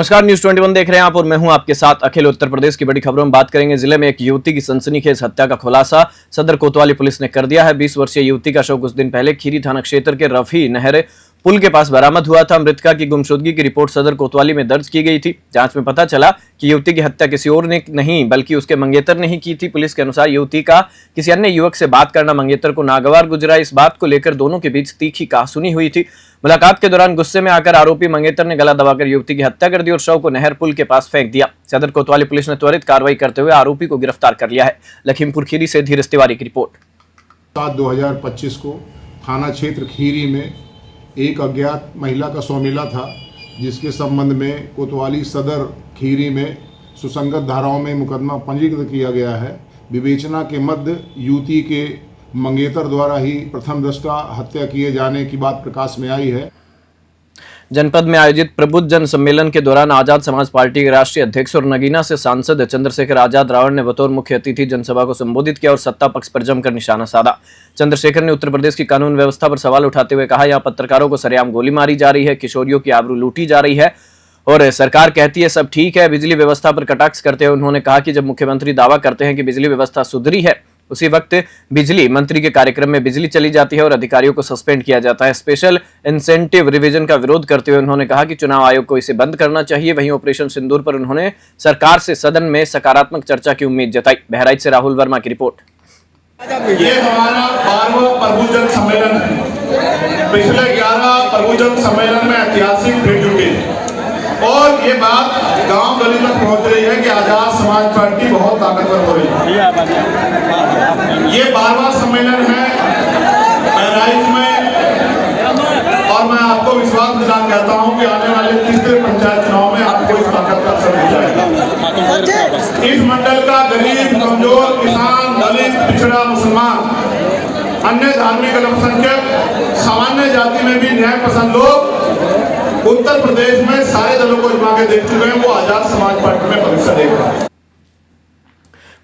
नमस्कार, न्यूज 21 देख रहे हैं आप और मैं हूं आपके साथ अखिल। उत्तर प्रदेश की बड़ी खबरों में बात करेंगे। जिले में एक युवती की सनसनीखेज हत्या का खुलासा सदर कोतवाली पुलिस ने कर दिया है। 20 वर्षीय युवती का शव कुछ दिन पहले खीरी थाना क्षेत्र के रफी नहर पुल के पास बरामद हुआ था। मृतका की गुमशुदगी की रिपोर्ट सदर कोतवाली में दर्ज की गई थी। जांच में पता चला कि युवती की हत्या किसी और ने नहीं बल्कि उसके मंगेतर ने ही की थी। पुलिस के अनुसार युवती का किसी अन्य युवक से बात करना मंगेतर को नागवार गुजरा। इस बात को लेकर दोनों के बीच तीखी कहासुनी हुई थी। मुलाकात के दौरान गुस्से में आकर आरोपी मंगेतर ने गला दबाकर युवती की हत्या कर दी और शव को नहर पुल के पास फेंक दिया। सदर कोतवाली पुलिस ने त्वरित कार्रवाई करते हुए आरोपी को गिरफ्तार कर लिया है। लखीमपुर खीरी से धीरज तिवारी की रिपोर्ट। 7/2025 को थाना क्षेत्र खीरी में एक अज्ञात महिला का शव मिला था, जिसके संबंध में कोतवाली सदर खीरी में सुसंगत धाराओं में मुकदमा पंजीकृत किया गया है। विवेचना के मध्य युवती के मंगेतर द्वारा ही प्रथम दृष्टया हत्या किए जाने की बात प्रकाश में आई है। जनपद में आयोजित प्रबुद्ध जन सम्मेलन के दौरान आजाद समाज पार्टी के राष्ट्रीय अध्यक्ष और नगीना से सांसद चंद्रशेखर आजाद रावण ने बतौर मुख्य अतिथि जनसभा को संबोधित किया और सत्ता पक्ष पर जमकर निशाना साधा। चंद्रशेखर ने उत्तर प्रदेश की कानून व्यवस्था पर सवाल उठाते हुए कहा, यहाँ पत्रकारों को सरेआम गोली मारी जा रही है, किशोरियों की आबरू लूटी जा रही है और सरकार कहती है सब ठीक है। बिजली व्यवस्था पर कटाक्ष करते हुए उन्होंने कहा कि जब मुख्यमंत्री दावा करते हैं कि बिजली व्यवस्था सुधरी है, उसी वक्त बिजली मंत्री के कार्यक्रम में बिजली चली जाती है और अधिकारियों को सस्पेंड किया जाता है। स्पेशल इंसेंटिव रिवीजन का विरोध करते हुए उन्होंने कहा कि चुनाव आयोग को इसे बंद करना चाहिए। वहीं ऑपरेशन सिंदूर पर उन्होंने सरकार से सदन में सकारात्मक चर्चा की उम्मीद जताई। बहराइच से राहुल वर्मा की रिपोर्ट। ये हमारा 12वां प्रबुद्ध जन सम्मेलन है। पिछले 11 प्रबुद्ध जन सम्मेलन में ऐतिहासिक फिर जुटे और ये बात गांव गली तक पहुंच रही है कि आजाद समाज पार्टी बहुत ताकतवर हो रही है। ये 12वां सम्मेलन है बहराइच में और मैं आपको विश्वास के साथ कहता हूं कि आने वाले तीसरे पंचायत चुनाव में आपको इस ताकत का असर हो जाएगा। इस मंडल का गरीब, कमजोर, किसान, दलित, पिछड़ा, मुसलमान, अन्य धार्मिक अल्पसंख्यक, सामान्य जाति में भी न्याय पसंद लोग उत्तर प्रदेश में सारे दलों को आजमा के देख चुके हैं। वो आजाद समाज पार्टी में भविष्य देख रहे हैं।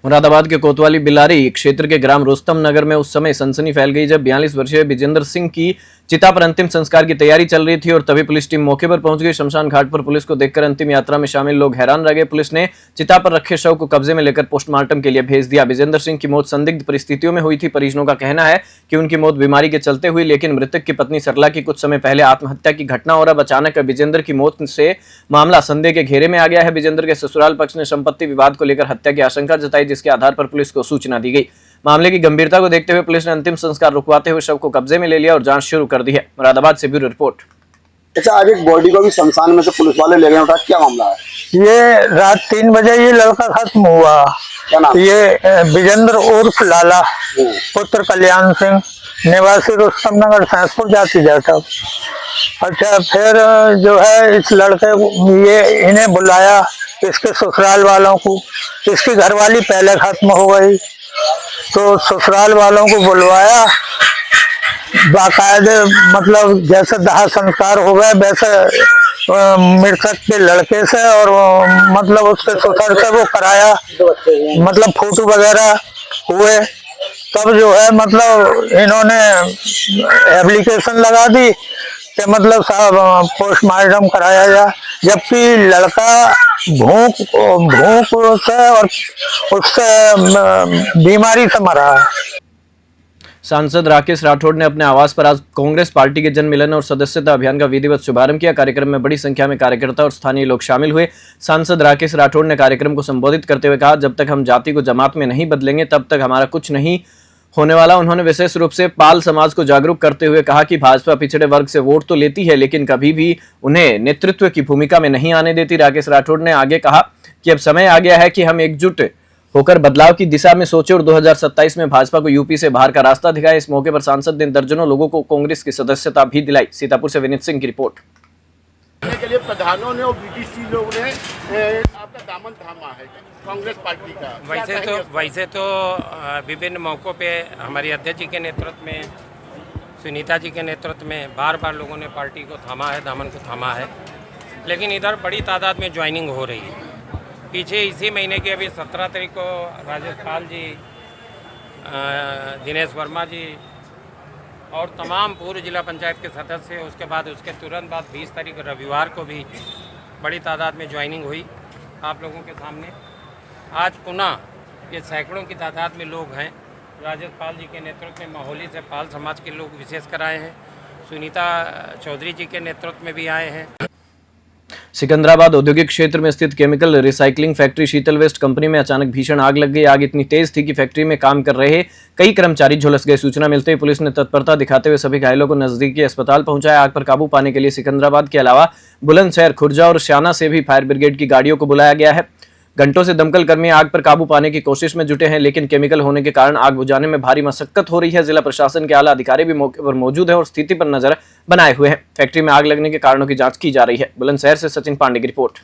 मुरादाबाद के कोतवाली बिलारी क्षेत्र के ग्राम रोस्तम नगर में उस समय सनसनी फैल गई जब 42 वर्षीय विजेंद्र सिंह की चिता पर अंतिम संस्कार की तैयारी चल रही थी और तभी पुलिस टीम मौके पर पहुंच गई। शमशान घाट पर पुलिस को देखकर अंतिम यात्रा में शामिल लोग हैरान रह गए। पुलिस ने चिता पर रखे शव को कब्जे में लेकर पोस्टमार्टम के लिए भेज दिया। विजेंद्र सिंह की मौत संदिग्ध परिस्थितियों में हुई थी। परिजनों का कहना है कि उनकी मौत बीमारी के चलते हुई, लेकिन मृतक की पत्नी सरला की कुछ समय पहले आत्महत्या की घटना और अब अचानक विजेंद्र की मौत से मामला संदेह के घेरे में आ गया है। विजेंद्र के ससुराल पक्ष ने संपत्ति विवाद को लेकर हत्या की आशंका जताई, जिसके आधार पर पुलिस को सूचना दी गई। मामले की गंभीरता को देखते हुए पुलिस ने अंतिम संस्कार रुकवाते हुए शव को कब्जे में ले लिया और जांच शुरू कर दी है। मुरादाबाद से ब्यूरो रिपोर्ट। अच्छा, आज एक बॉडी को भी शमशान में से पुलिस वाले ले गए, क्या मामला है? ये रात 3 बजे ये लड़का खत्म हुआ। क्या नाम? ये विजेंद्र उर्फ लाला पुत्र कल्याण सिंह, निवासी रुस्तम नगर सैंसपुर जाति जाता। अच्छा, फिर जो है इस लड़के ये इन्हें बुलाया, इसके ससुराल वालों को। इसकी घरवाली पहले खत्म हो गई तो ससुराल वालों को बुलवाया। बाकायदे मतलब जैसे दाह संस्कार हो गए वैसे मृतक के लड़के से और मतलब उसके ससुर से वो कराया, मतलब फोटो वगैरह हुए। तब जो है मतलब इन्होंने एप्लीकेशन लगा दी कि मतलब साहब पोस्टमार्टम कराया जाए, जबकि लड़का भूख से और उससे बीमारी से मरा है। सांसद राकेश राठौड़ ने अपने आवास पर आज कांग्रेस पार्टी के जन मिलन और सदस्यता अभियान का विधिवत शुभारंभ किया। कार्यक्रम में बड़ी संख्या में कार्यकर्ता और स्थानीय लोग शामिल हुए। सांसद राकेश राठौड़ ने कार्यक्रम को संबोधित करते हुए कहा, जब तक हम जाति को जमात में नहीं बदलेंगे तब तक हमारा कुछ नहीं होने वाला। उन्होंने विशेष रूप से पाल समाज को जागरूक करते हुए कहा कि भाजपा पिछड़े वर्ग से वोट तो लेती है, लेकिन कभी भी उन्हें नेतृत्व की भूमिका में नहीं आने देती। राकेश राठौड़ ने आगे कहा कि अब समय आ गया है कि हम एकजुट होकर बदलाव की दिशा में सोचे और 2027 में भाजपा को यूपी से बाहर का रास्ता दिखाए। इस मौके पर सांसद ने दर्जनों लोगों को कांग्रेस की सदस्यता भी दिलाई। सीतापुर से विनीत सिंह की रिपोर्ट। के लिए प्रधानों ने और बीडीसी लोग ने आपका दामन थामा है कांग्रेस पार्टी का। वैसे तो विभिन्न मौकों पे हमारी अध्यक्ष जी के नेतृत्व में, सुनीता जी के नेतृत्व में बार बार लोगों ने पार्टी को थामा है, दामन को थामा है, लेकिन इधर बड़ी तादाद में ज्वाइनिंग हो रही है। पीछे इसी महीने की अभी 17 तारीख को राजेश पाल जी, दिनेश वर्मा जी और तमाम पूर्व जिला पंचायत के सदस्य, उसके बाद उसके तुरंत बाद 20 तारीख रविवार को भी बड़ी तादाद में ज्वाइनिंग हुई आप लोगों के सामने। आज पुनः ये सैकड़ों की तादाद में लोग हैं, राजेश पाल जी के नेतृत्व में माहौली से पाल समाज के लोग विशेषकर आए हैं, सुनीता चौधरी जी के नेतृत्व में भी आए हैं। सिकंदराबाद औद्योगिक क्षेत्र में स्थित केमिकल रिसाइकलिंग फैक्ट्री शीतल वेस्ट कंपनी में अचानक भीषण आग लग गई। आग इतनी तेज थी कि फैक्ट्री में काम कर रहे कई कर्मचारी झुलस गए। सूचना मिलते ही पुलिस ने तत्परता दिखाते हुए सभी घायलों को नजदीकी अस्पताल पहुंचाया। आग पर काबू पाने के लिए सिकंदराबाद के अलावा बुलंदशहर, खुर्जा और श्याना से भी फायर ब्रिगेड की गाड़ियों को बुलाया गया है। घंटों से दमकल कर्मी आग पर काबू पाने की कोशिश में जुटे हैं, लेकिन केमिकल होने के कारण आग बुझाने में भारी मशक्कत हो रही है। जिला प्रशासन के आला अधिकारी भी मौके पर मौजूद हैं और स्थिति पर नजर बनाए हुए हैं। फैक्ट्री में आग लगने के कारणों की जांच की जा रही है। बुलंदशहर से सचिन पांडे की रिपोर्ट।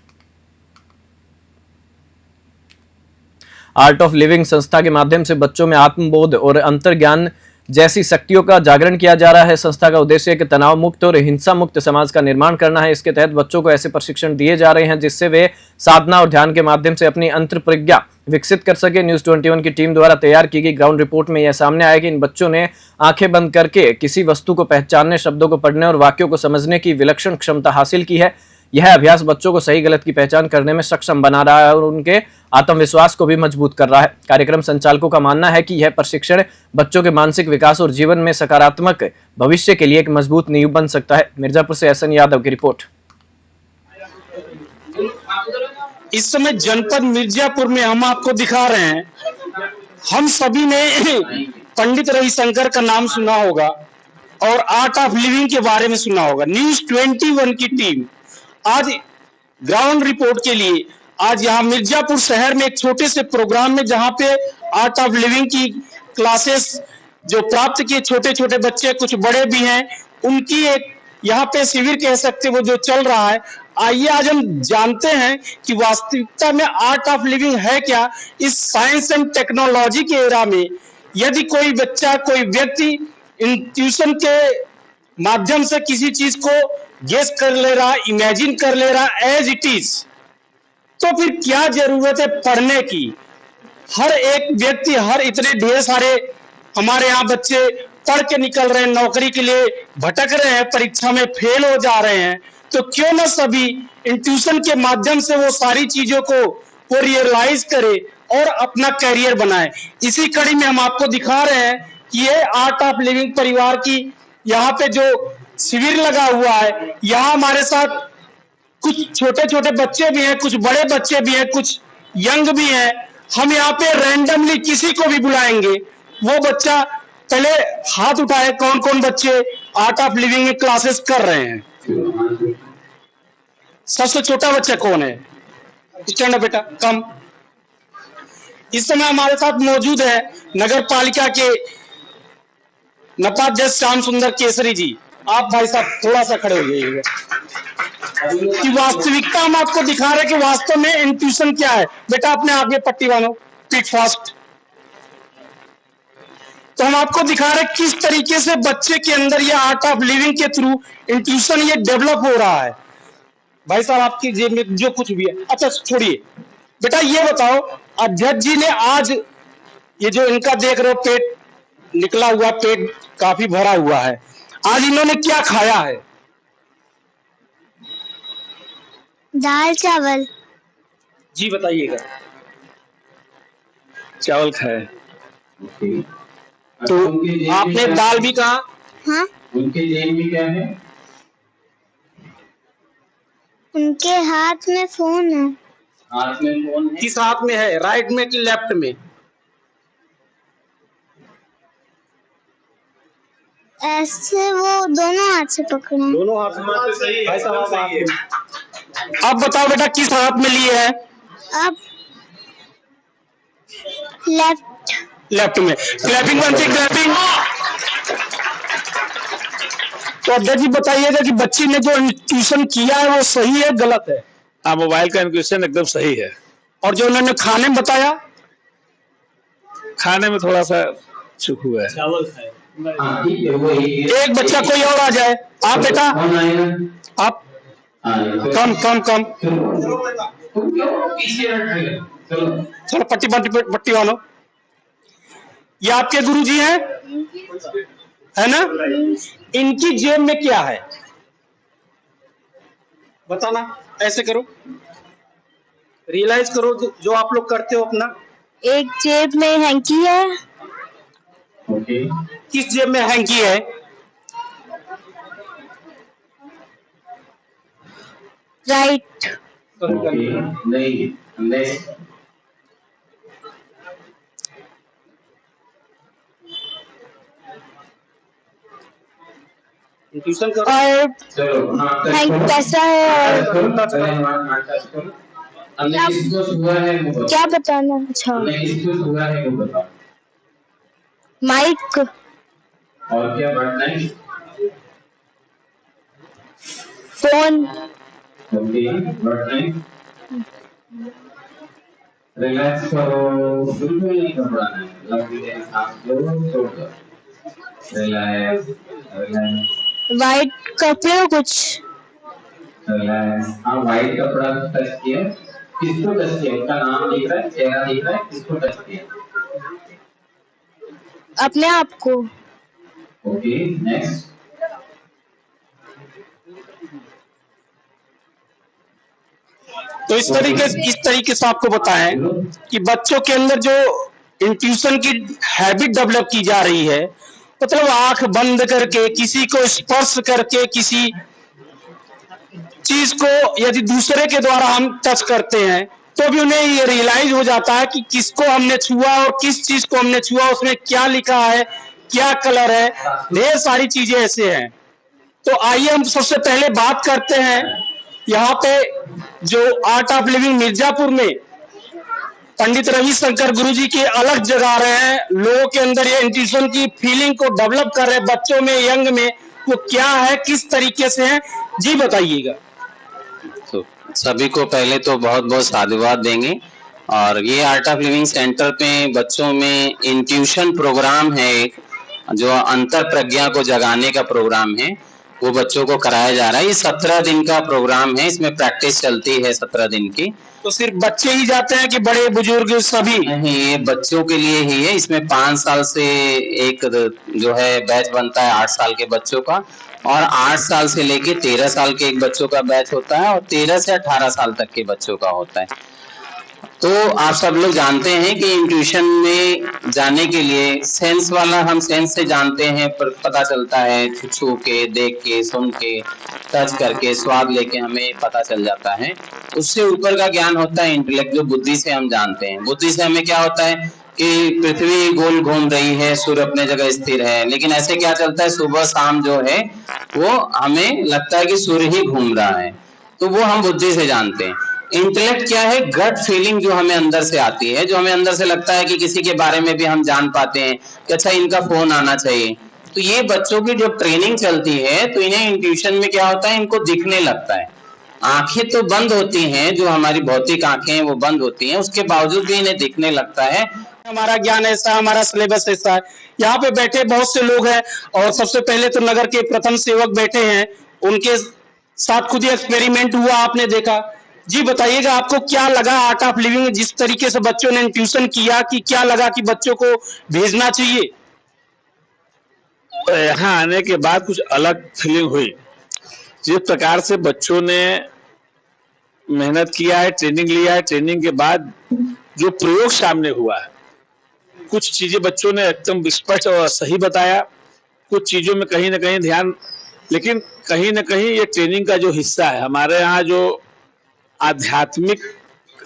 आर्ट ऑफ लिविंग संस्था के माध्यम से बच्चों में आत्मबोध और अंतर्ज्ञान जैसी शक्तियों का जागरण किया जा रहा है। संस्था का उद्देश्य एक तनाव मुक्त और हिंसा मुक्त समाज का निर्माण करना है। इसके तहत बच्चों को ऐसे प्रशिक्षण दिए जा रहे हैं जिससे वे साधना और ध्यान के माध्यम से अपनी अंतर्प्रज्ञा विकसित कर सके। न्यूज 21 की टीम द्वारा तैयार की गई ग्राउंड रिपोर्ट में यह सामने आया कि इन बच्चों ने आंखें बंद करके किसी वस्तु को पहचानने, शब्दों को पढ़ने और वाक्यों को समझने की विलक्षण क्षमता हासिल की है। यह अभ्यास बच्चों को सही गलत की पहचान करने में सक्षम बना रहा है और उनके आत्मविश्वास को भी मजबूत कर रहा है। कार्यक्रम संचालकों का मानना है कि यह प्रशिक्षण बच्चों के मानसिक विकास और जीवन में सकारात्मक भविष्य के लिए एक मजबूत नींव बन सकता है। मिर्जापुर से एसएन यादव की रिपोर्ट। इस समय जनपद मिर्जापुर में हम आपको दिखा रहे हैं, हम सभी ने पंडित रविशंकर का नाम सुना होगा और आर्ट ऑफ लिविंग के बारे में सुना होगा। न्यूज 21 की टीम आज ग्राउंड रिपोर्ट के लिए आज यहाँ मिर्जापुर शहर में एक छोटे से प्रोग्राम में, जहाँ पे आर्ट ऑफ लिविंग की क्लासेस जो प्राप्त किए छोटे छोटे बच्चे, कुछ बड़े भी हैं, उनकी एक यहाँ पे शिविर कह सकते वो जो चल रहा है। आइए आज हम जानते हैं कि वास्तविकता में आर्ट ऑफ लिविंग है क्या। इस साइंस एंड टेक्नोलॉजी के एरा में यदि कोई बच्चा, कोई व्यक्ति इंट्यूशन के माध्यम से किसी चीज को गेस कर ले रहा, इमेजिन कर ले रहा एज इट इज, तो फिर क्या जरूरत है पढ़ने की। हर एक व्यक्ति, हर इतने ढेर सारे हमारे यहाँ बच्चे पढ़ के निकल रहे हैं, नौकरी के लिए भटक रहे हैं, परीक्षा में फेल हो जा रहे हैं, तो क्यों ना सभी इंट्यूशन के माध्यम से वो सारी चीजों को वो रियलाइज करे और अपना करियर बनाए। इसी कड़ी में हम आपको दिखा रहे हैं कि ये आर्ट ऑफ लिविंग परिवार की यहाँ पे जो शिविर लगा हुआ है, यहाँ हमारे साथ कुछ छोटे छोटे बच्चे भी हैं, कुछ बड़े बच्चे भी हैं, कुछ यंग भी हैं। हम यहाँ पे रैंडमली किसी को भी बुलाएंगे, वो बच्चा पहले हाथ उठाए, कौन कौन बच्चे आर्ट ऑफ लिविंग में क्लासेस कर रहे हैं। सबसे छोटा बच्चा कौन है? स्टैंड अप बेटा, कम। इस समय हमारे साथ मौजूद है नगर पालिका के नपाध्यक्ष श्याम सुंदर केसरी जी। आप भाई साहब थोड़ा सा खड़े हो जाइएगा कि वास्तविकता हम आपको दिखा रहे हैं कि वास्तव में इंट्यूशन क्या है। बेटा अपने आगे पट्टी बांधो, पीट फास्ट। तो हम आपको दिखा रहे हैं किस तरीके से बच्चे के अंदर ये आर्ट ऑफ लिविंग के थ्रू इंट्यूशन ये डेवलप हो रहा है। भाई साहब आपकी जेब में जो कुछ भी है, अच्छा छोड़िए बेटा, ये बताओ अध्यक्ष जी ने आज ये जो इनका देख रहे हो पेट निकला हुआ, पेट काफी भरा हुआ है, आज इन्होंने क्या खाया है? दाल चावल। जी बताइएगा। चावल खाया, तो आपने दाल भी कहा। हाँ, उनके जेब में क्या है? उनके हाथ में फोन है। हाथ में फोन है? किस हाथ में है, राइट में कि लेफ्ट में? ऐसे वो दोनों हाथ से पकड़े हैं। दोनों हाथ में। भाई साहब आप बताओ बेटा किस हाथ में लिए है? अब लेफ्ट। लेफ्ट में। क्लैपिंग बनती, क्लैपिंग। तो अध्यक्ष जी बताइएगा कि बच्ची ने जो ट्यूशन किया है वो सही है गलत है? हाँ, मोबाइल का इंक्यूशन एकदम सही है। और जो उन्होंने खाने में बताया? खाने में थोड़ा सा चूक हुआ है। चावल खाए। एक बच्चा कोई और आ जाए। आप बेटा, आप कम कम कम, चलो पट्टी पट्टी वालों। ये आपके गुरुजी हैं, है ना? इनकी जेब में क्या है? बताना, ऐसे करो, रियलाइज करो जो आप लोग करते हो अपना। एक जेब में हैंकी है। ओके। किस जेब में हैंकी है? राइट। ओके, नहीं, नेक्स्ट। ट्यूशन करो। और चलो, हाँ, हैंक कैसा है और हमने किसको छुआ है वो बताओ। क्या बताना? अच्छा, हमने किसको छुआ है वो बताओ। माइक। और क्या बढ़ना है? फोन। ओके, बढ़ना है। रिलैक्स करो, बिल्कुल नहीं घबराना है। लंबी देर सांस लो, छोड़ दो। रिलैक्स, रिलैक्स, वाइट कपड़े हो कुछ? रिलैक्स। हाँ, व्हाइट कपड़ा टच किया। किसको टच किया? उसका नाम दिख रहा है, चेहरा दिख रहा है, किसको टच किया? अपने आप को। Okay, next. तो इस तरीके से आपको बताएं कि बच्चों के अंदर जो इंट्यूशन की हैबिट डेवलप की जा रही है, मतलब आंख बंद करके किसी को स्पर्श करके किसी चीज को यदि दूसरे के द्वारा हम टच करते हैं तो भी उन्हें ये रियलाइज हो जाता है कि किसको हमने छुआ और किस चीज को हमने छुआ, उसमें क्या लिखा है, क्या कलर है, ढेर सारी चीजें ऐसे हैं। तो आइए हम सबसे पहले बात करते हैं यहाँ पे जो आर्ट ऑफ लिविंग मिर्जापुर में पंडित रविशंकर गुरुजी की अलग जगा रहे हैं, लोगों के अंदर ये इंट्यूशन की फीलिंग को डेवलप कर रहे हैं, बच्चों में, यंग में, वो क्या है, किस तरीके से है, जी बताइएगा। तो सभी को पहले तो बहुत बहुत साधुवाद देंगे। और ये आर्ट ऑफ लिविंग सेंटर पे बच्चों में इंट्यूशन प्रोग्राम है, एक जो अंतर प्रज्ञा को जगाने का प्रोग्राम है, वो बच्चों को कराया जा रहा है। ये 17 दिन का प्रोग्राम है, इसमें प्रैक्टिस चलती है 17 दिन की। तो सिर्फ बच्चे ही जाते हैं कि बड़े बुजुर्ग सभी? नहीं, ये बच्चों के लिए ही है। इसमें 5 साल से एक जो है बैच बनता है 8 साल के बच्चों का, और 8 साल से लेके 13 साल के एक बच्चों का बैच होता है, और 13 से 18 साल तक के बच्चों का होता है। तो आप सब लोग जानते हैं कि इंट्यूशन में जाने के लिए सेंस वाला, हम सेंस से जानते हैं, पर पता चलता है छू के, देख के, सुन के, टच करके, स्वाद लेके हमें पता चल जाता है। उससे ऊपर का ज्ञान होता है इंटेलेक्ट, जो बुद्धि से हम जानते हैं। बुद्धि से हमें क्या होता है कि पृथ्वी गोल घूम रही है, सूर्य अपने जगह स्थिर है, लेकिन ऐसे क्या चलता है, सुबह शाम जो है वो हमें लगता है कि सूर्य ही घूम रहा है, तो वो हम बुद्धि से जानते हैं। इंटेलेक्ट क्या है? गट फीलिंग जो हमें अंदर से आती है, जो हमें अंदर से लगता है कि किसी के बारे में भी हम जान पाते हैं कि अच्छा इनका फोन आना चाहिए। तो ये बच्चों की जब ट्रेनिंग चलती है तो इन्हें इंट्यूशन में क्या होता है, इनको दिखने लगता है। आंखें तो बंद होती हैं, जो हमारी भौतिक आंखें हैं वो बंद होती हैं, उसके बावजूद भी इन्हें दिखने लगता है। हमारा ज्ञान ऐसा, हमारा सिलेबस ऐसा है। यहाँ पे बैठे बहुत से लोग हैं, और सबसे पहले तो नगर के प्रथम सेवक बैठे हैं, उनके साथ खुद ही एक्सपेरिमेंट हुआ, आपने देखा। जी बताइएगा, आपको क्या लगा आर्ट ऑफ लिविंग, जिस तरीके से बच्चों ने ट्यूशन किया, कि क्या लगा कि बच्चों को भेजना चाहिए? यहाँ आने के बाद कुछ अलग फीलिंग हुई। जिस प्रकार से बच्चों ने मेहनत किया है, ट्रेनिंग लिया है, ट्रेनिंग के बाद जो प्रयोग सामने हुआ है, कुछ चीजें बच्चों ने एकदम स्पष्ट और सही बताया, कुछ चीजों में कहीं ना कहीं ध्यान, लेकिन कहीं ना कहीं ये ट्रेनिंग का जो हिस्सा है, हमारे यहाँ जो आध्यात्मिक,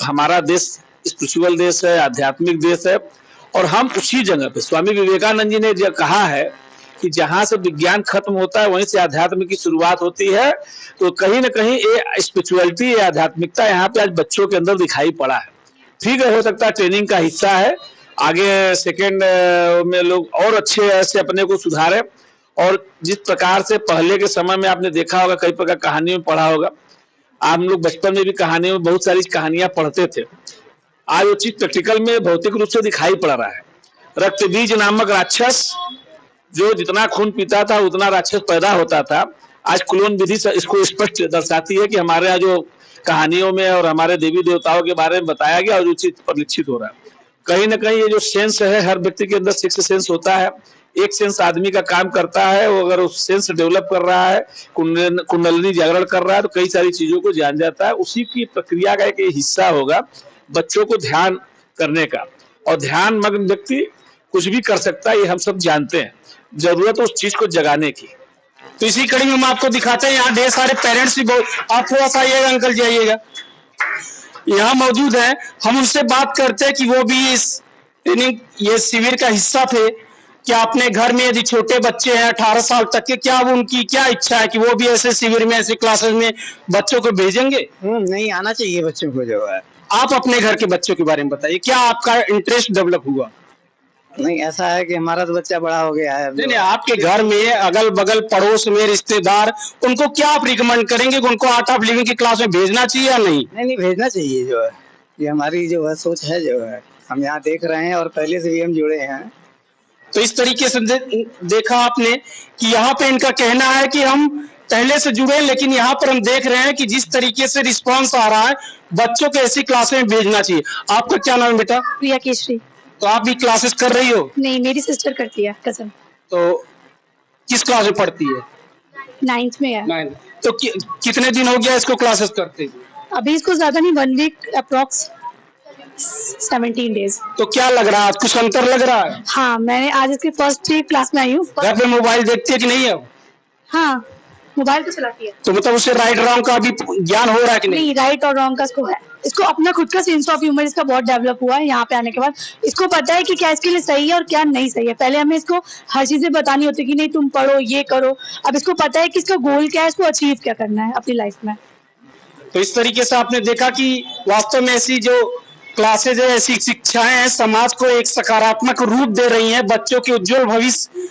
हमारा देश स्पिरिचुअल देश है, आध्यात्मिक देश है, और हम उसी जगह पे, स्वामी विवेकानंद जी ने जो कहा है कि जहां से विज्ञान खत्म होता है वहीं से आध्यात्म की शुरुआत होती है। तो कहीं ना कहीं ये स्पिरिचुअलिटी, ये आध्यात्मिकता यहाँ पे आज बच्चों के अंदर दिखाई पड़ा है। ठीक है, हो सकता है ट्रेनिंग का हिस्सा है, आगे सेकेंड में लोग और अच्छे से अपने को सुधारे। और जिस प्रकार से पहले के समय में आपने देखा होगा, कई प्रकार कहानियों में पढ़ा होगा, आप लोग बचपन में भी कहानियों में बहुत सारी कहानियां पढ़ते थे, आज वो चीज प्रैक्टिकल में भौतिक रूप से दिखाई पड़ रहा है। रक्त बीज नामक राक्षस, जो जितना खून पीता था उतना राक्षस पैदा होता था, आज क्लोन विधि इसको स्पष्ट दर्शाती है कि हमारे यहाँ जो कहानियों में और हमारे देवी देवताओं के बारे में बताया गया और जो चीज परिलक्षित हो रहा है। कहीं ना कहीं ये जो सेंस है, हर व्यक्ति के अंदर सिक्स सेंस होता है। एक सेंस आदमी का काम करता है, वो अगर उस सेंस डेवलप कर रहा है, कुंडलिनी जागरण कर रहा है, तो कई सारी चीजों को जान जाता है। उसी की प्रक्रिया का एक हिस्सा होगा बच्चों को ध्यान करने का, और ध्यान मग्न व्यक्ति कुछ भी कर सकता है, ये हम सब जानते हैं। जरूरत है उस चीज को जगाने की। तो इसी कड़ी में हम आपको दिखाते हैं, यहाँ ढेर सारे पेरेंट्स भी बहुत, आप थोड़ा सा आइएगा अंकल जी, आइएगा, यहाँ मौजूद है। हम उनसे बात करते हैं कि वो भी इस ट्रेनिंग, ये शिविर का हिस्सा थे। क्या अपने घर में यदि छोटे बच्चे हैं 18 साल तक के, क्या वो उनकी क्या इच्छा है कि वो भी ऐसे शिविर में, ऐसे क्लासेस में बच्चों को भेजेंगे? नहीं, आना चाहिए बच्चों को जो है। आप अपने घर के बच्चों के बारे में बताइए, क्या आपका इंटरेस्ट डेवलप हुआ? नहीं, ऐसा है कि हमारा तो बच्चा बड़ा हो गया है। नहीं, आपके घर में अगल बगल पड़ोस में रिश्तेदार, उनको क्या आप रिकमेंड करेंगे कि उनको आर्ट ऑफ लिविंग की क्लास में भेजना चाहिए या नहीं? नहीं, भेजना चाहिए जो है। ये हमारी जो है सोच है, जो है हम यहाँ देख रहे हैं और पहले से भी हम जुड़े हैं। तो इस तरीके से देखा आपने कि यहाँ पे इनका कहना है कि हम पहले से जुड़े, लेकिन यहाँ पर हम देख रहे हैं कि जिस तरीके से रिस्पांस आ रहा है, बच्चों को ऐसी क्लास में भेजना चाहिए। आपका क्या नाम है बेटा? प्रिया केशरी। तो आप भी क्लासेस कर रही हो? नहीं, मेरी सिस्टर करती है, कजन। तो किस क्लास में पढ़ती है? 9th में है। 9th। तो कितने दिन हो गया इसको क्लासेस करते? अभी इसको ज्यादा नहीं, 1 वीक अप्रोक्स 17 डेज। तो क्या लग रहा है, कुछ अंतर लग रहा है? हाँ, मैंने आज इसके फर्स्ट डे क्लास में आई हूँ। घर पे मोबाइल देखती है कि नहीं है? हाँ, मोबाइल तो चलाती है। तो मतलब उसे राइट रॉन्ग का भी ज्ञान हो रहा है कि नहीं? राइट और रॉन्ग का इसको है। इसको अपना खुद का सेंस ऑफ ह्यूमर इसका बहुत डेवलप हुआ है यहाँ पे आने के बाद। इसको पता है कि क्या इसके लिए सही है और क्या नहीं सही है। पहले हमें इसको हर चीजें बतानी होती कि नहीं तुम पढ़ो, ये करो। अब इसको पता है कि इसका गोल क्या है, इसको अचीव क्या करना है अपनी लाइफ में। तो इस तरीके से आपने देखा कि वास्तव में ऐसी जो क्लासेज है, ऐसी शिक्षाएं हैं, समाज को एक सकारात्मक रूप दे रही हैं, बच्चों के उज्जवल भविष्य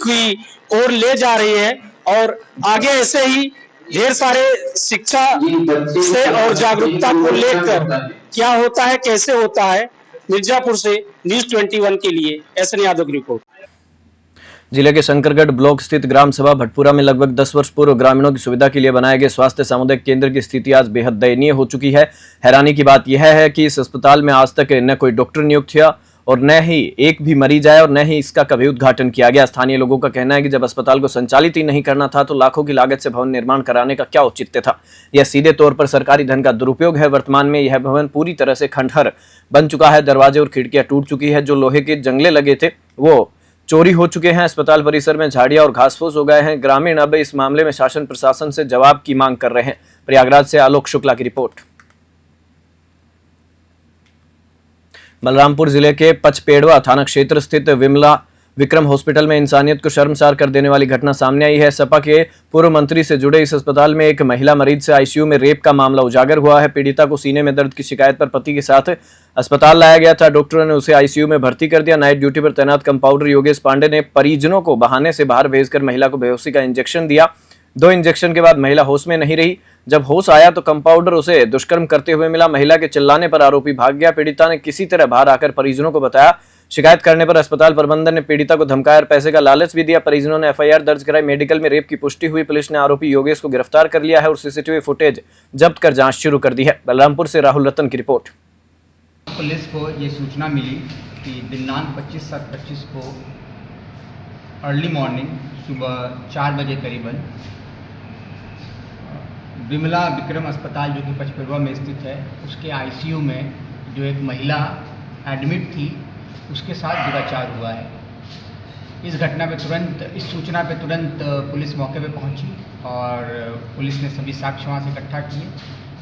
की ओर ले जा रही है। और आगे ऐसे ही ढेर सारे शिक्षा से और जागरूकता को लेकर क्या होता है, कैसे होता है। मिर्जापुर से न्यूज़ 21 के लिए एसएन यादव की रिपोर्ट। जिले के शंकरगढ़ ब्लॉक स्थित ग्राम सभा भटपुरा में लगभग 10 वर्ष पूर्व ग्रामीणों की सुविधा के लिए बनाए गए स्वास्थ्य सामुदायिक केंद्र की स्थिति आज बेहद दयनीय हो चुकी है। हैरानी की बात यह है कि इस अस्पताल में आज तक न कोई डॉक्टर नियुक्त हुआ और न ही एक भी मरीज आया और न ही इसका कभी उद्घाटन किया गया। स्थानीय लोगों का कहना है कि जब अस्पताल को संचालित ही नहीं करना था तो लाखों की लागत से भवन निर्माण कराने का क्या औचित्य था। यह सीधे तौर पर सरकारी धन का दुरुपयोग है। वर्तमान में यह भवन पूरी तरह से खंडहर बन चुका है। दरवाजे और खिड़कियां टूट चुकी है। जो लोहे के जंगले लगे थे वो चोरी हो चुके हैं। अस्पताल परिसर में झाड़ियां और घास फूस हो गए हैं। ग्रामीण अब इस मामले में शासन प्रशासन से जवाब की मांग कर रहे हैं। प्रयागराज से आलोक शुक्ला की रिपोर्ट। बलरामपुर जिले के पचपेड़वा थाना क्षेत्र स्थित विमला विक्रम हॉस्पिटल में इंसानियत को शर्मसार कर देने वाली घटना सामने आई है। सपा के पूर्व मंत्री से जुड़े इस अस्पताल में एक महिला मरीज से आईसीयू में रेप का मामला उजागर हुआ है। पीड़िता को सीने में दर्द की शिकायत पर पति के साथ अस्पताल लाया गया था। डॉक्टरों ने उसे आईसीयू में भर्ती कर दिया। नाइट ड्यूटी पर तैनात कंपाउंडर योगेश पांडे ने परिजनों को बहाने से बाहर भेजकर महिला को बेहोशी का इंजेक्शन दिया। 2 इंजेक्शन के बाद महिला होश में नहीं रही। जब होश आया तो कंपाउंडर उसे दुष्कर्म करते हुए मिला। महिला के चिल्लाने पर आरोपी भाग गया। पीड़िता ने किसी तरह बाहर आकर परिजनों को बताया। शिकायत करने पर अस्पताल प्रबंधन ने पीड़िता को धमकाया और पैसे का लालच भी दिया। परिजनों ने एफआईआर दर्ज कराई। मेडिकल में रेप की पुष्टि हुई। पुलिस ने आरोपी योगेश को गिरफ्तार कर लिया है और सीसीटीवी फुटेज जब्त कर जांच शुरू कर दी है। बलरामपुर से राहुल रतन की रिपोर्ट। पुलिस को ये सूचना मिली कि दिनांक 25/7/25 को अर्ली मॉर्निंग सुबह 4 बजे करीबन विमला विक्रम अस्पताल जो कि पचपेड़वा में स्थित है उसके आईसीयू में जो एक महिला एडमिट थी उसके साथ दुराचार हुआ है। इस घटना पे इस सूचना पे तुरंत पुलिस मौके पे पहुंची और पुलिस ने सभी साक्ष्य वहाँ से इकट्ठा किए।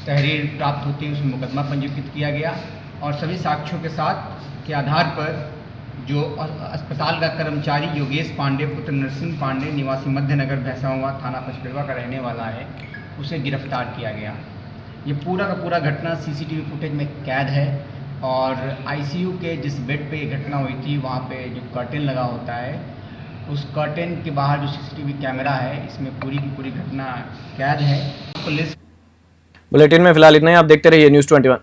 तहरीर प्राप्त होते ही उसमें मुकदमा पंजीकृत किया गया और सभी साक्ष्यों के साथ के आधार पर जो अस्पताल का कर्मचारी योगेश पांडे पुत्र नरसिंह पांडे निवासी मध्यनगर भैंसावा थाना पचपेड़वा का रहने वाला है उसे गिरफ्तार किया गया। ये पूरा का पूरा घटना सीसीटीवी फुटेज में कैद है और आईसीयू के जिस बेड पे ये घटना हुई थी वहाँ पे जो कर्टेन लगा होता है उस कर्टेन के बाहर जो सीसीटीवी कैमरा है इसमें पूरी की पूरी घटना कैद है। पुलिस बुलेटिन में फिलहाल इतना ही। आप देखते रहिए न्यूज़ 21।